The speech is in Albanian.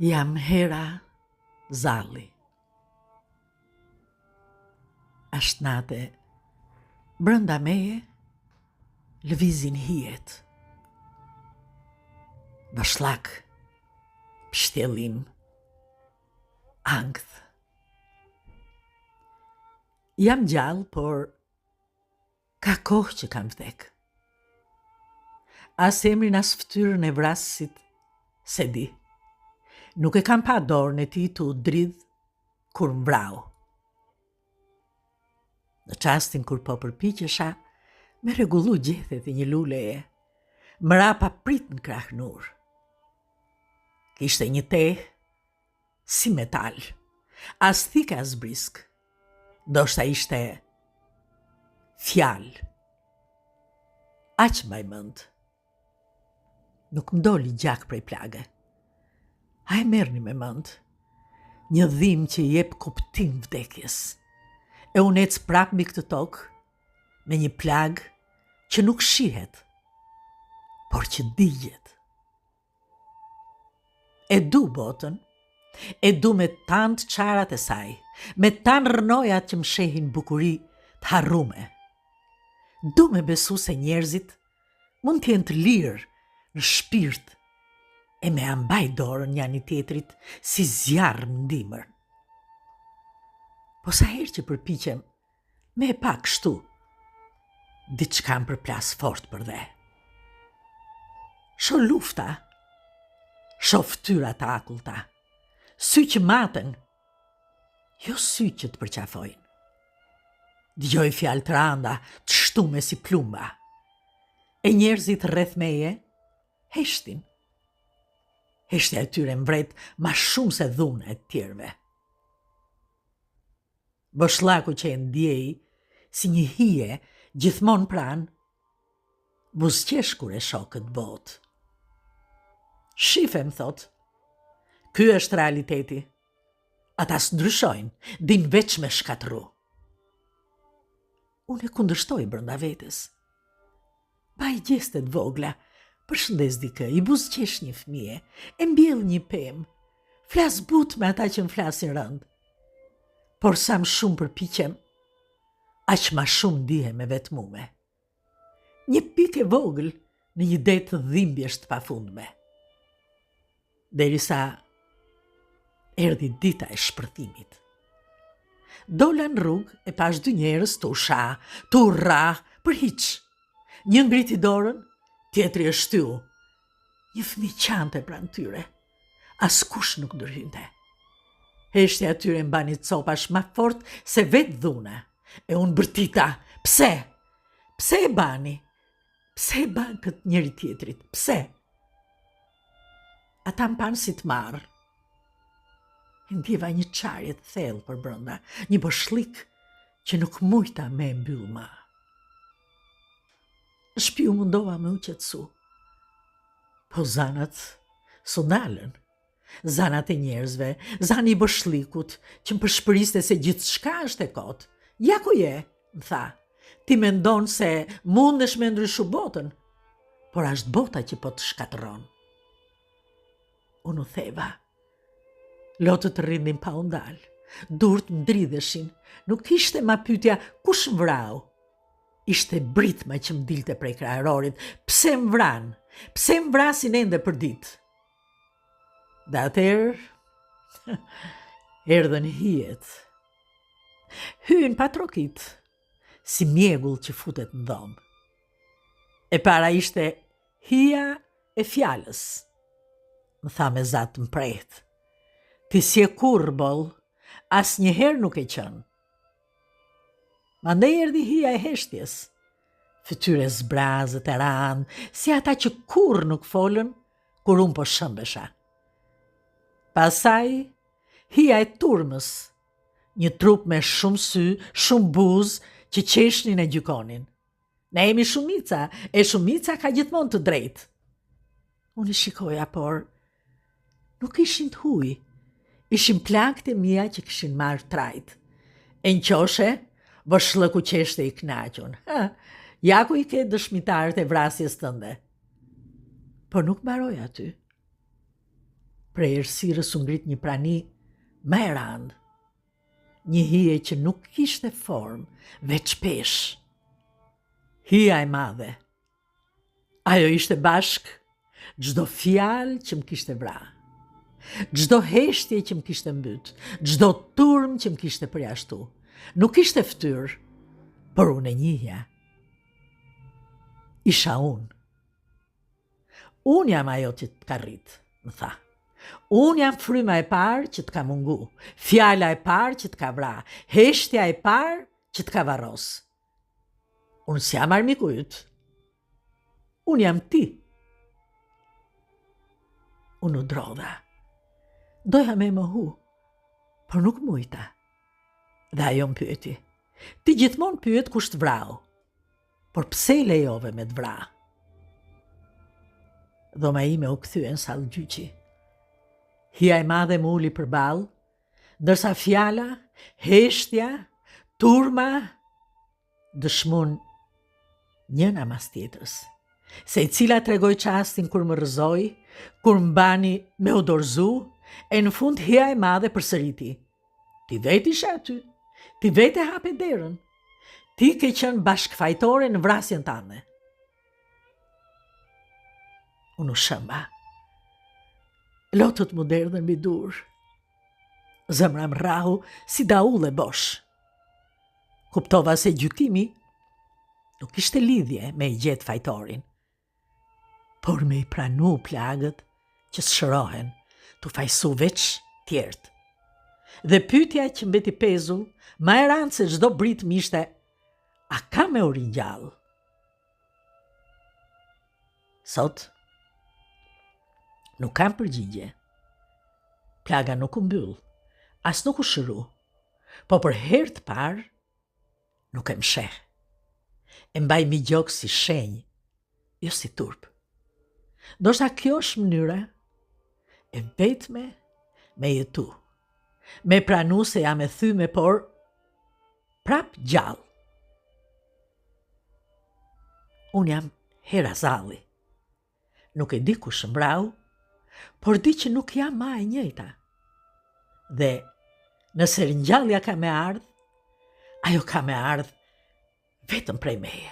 Jam Hera Zalli. Ashtë nate, brënda meje, lëvizin hijet. Bashllak, pështjellim, angth. Jam gjallë, por ka kohë që kam vdek. As emrin as ftyrën e vrasësit, se di. Nuk e kam pa dorën e tij të u dridh kur mvrau. Në çastin kur po përpiqesha me rregullu gjethet e një luleje, mrapa prit në krahnur. Kishte një tehë si metal, as thik as brisk. Ndoshta ishte fjalë. Aq mbaj mend. Nuk m'doli gjak prej plage. A e merrni me mend? Një dhimbje që jep kuptim vdekjes. E unë ec prap mbi këtë tokë me një plag që nuk shihet, por që digjet. E du botën, e du me tant çarat e saj, me tan rënojat që më shehin bukuri të harrume. Du me besu se njerëzit mund t'jenë të lirë në shpirt e me ambaj dorën njani tjetrit si zjarr në dimër. Po sa herë që përpiqem me e pak kështu, diçka më përplas fort për dhe. Sho lufta, sho ftyra të akullta, sy që maten, jo sy që të përqafojnë. Dëgjoj fjalë të randa, të shtume si plumba. E njerëzit rreth meje heshtin. Heshtja e tyre mbret ma shumë se dhuna e tjerve. Bashllaku që e ndjej si një hije gjithmonë pranë, buzqesh kur e shoh këtë botë. Shife, më thot, ky është realiteti. Ata s'ndryshojnë, din veç me shkatru. Unë e kundërshtoj brenda vetes. Baj gjestet vogla, përshëndes dikë, i buzqesh një fëmije, e mbjell një pemë, flas but me ata që më flasin rënd. Por sa më shumë përpiqem, aq ma shumë ndihem e vetmume. Një pikë e vogël në një det të dhimbjesh të pafundme. Derisa erdhi dita e shpërthimit. Dola në rrugë e pash dy njerëz të usha, të urra, për hiç. Një ngriti dorën, tjetri e shtyu. Një fëmijë qante pranë tyre. Askush nuk ndërhynte. Heshtja e tyre mbani copash ma fort se vetë dhuna. E unë bërtita. Pse? Pse e bani? Pse e ban këtë njëri tjetrit? Pse? Ata më panë si të marë. Ndjeva një qarje të thellë për brenda, një boshlik që nuk mujta me mbyll ma. Në shtëpi u mundova me u qetësu. Po zanat s'u ndalën. Zanat e njerëzve, zani i boshlikut, që më përshpëriste se gjithçka është e kot. Ja ku je, më tha, ti mendon se mundesh me ndryshu botën, por është bota që po të shkatërron. Unë u theva. Lotët rrindin pa u ndal, durt ndridheshin, nuk ishte ma pyetja kush më vrau. Ishte britma që më dilte prej kraharorit, pse më vran, pse më vrasin ende për ditë. Dhe atëherë, erdhën hijet. Hyn pa trokit, si mjegull që futet në dhomë. E para ishte hija e fjalës. Më tha me zat të mprehtë. Ti si e kurboll, as njëherë nuk e qënë. Mandej erdhi hija e heshtjes. Fytyre zbrazët e ranë, si ata që kur nuk folën, kur unë po shëmbesha. Pasaj, hija e turmës, një trup me shumë sy, shumë buzë, që qeshnin e gjykonin. Ne jemi shumica, e shumica ka gjithmonë të drejtë. Unë i shikoja, por nuk ishin të huj, ishin plagët e mia që kishin marrë trajt. E në qoshe, boshllëku qeshte i knaqun. Ja ku i ke dëshmitarët e vrasjes tënde. Por nuk mbaroj aty. Prej errësirës u ngrit një prani më e randë, një hije që nuk kishte formë, veç pesh. Hija e madhe. Ajo ishte bashk çdo fjalë që më kishte vra, çdo heshtje që më kishte mbyt, çdo turm që më kishte përjashtu. Nuk ishte fytyrë, por unë e njihja. Isha unë. Unë jam ajo që të ka rrit, më tha. Unë jam fryma e parë që të ka mungu, fjala e parë që të ka vra, heshtja e parë që të ka varros. Unë s'jam armiku yt. Unë jam ti. Unë u drodha. Doja me mohu, por nuk mujta. Dhe ajo më pyeti. Ti gjithmonë pyet kush të vrau, por pse lejove me të vra? Dhoma ime u kthye në sallë gjyqi. Hija e madhe më uli përballë, ndërsa fjala, heshtja, turma dëshmun njëna mas tjetrës, se i cila tregoj çastin kur më rrëzoi, kur mbani me u dorëzu, e në fund hija e madhe përsëriti. Ti vetë ishe aty, ti vetë hape derën, ti ke qenë bashkëfajtore në vrasjen tande. Unë u shëmba. Lotët mu derdhen mbi dur. Zemra më rrahu si daull e bosh. Kuptova se gjykimi nuk ishte lidhje me i gjetë fajtorin, por me i pranu plagët që shërohen, tu fajsu veç tjertë. Dhe pyetja që mbeti pezull, ma e randë se çdo brit mishte, a ka me u ringjallë? Sot, nuk kam përgjigje. Plaga nuk u mbyll, as nuk u shëru, po për herë të parë nuk e msheh. E mbaj mi gjokë si shenjë, jo si turp. Ndoshta kjo është mënyra e vetme me jetu, me pranu se jam e thyme, por prap gjallë. Unë jam Herazalli. Nuk e di ku shëmbrau, por di që nuk jam ma e njëjta. Dhe nëse ringjallja ka me ardhë, ajo ka me ardhë vetëm prej meje.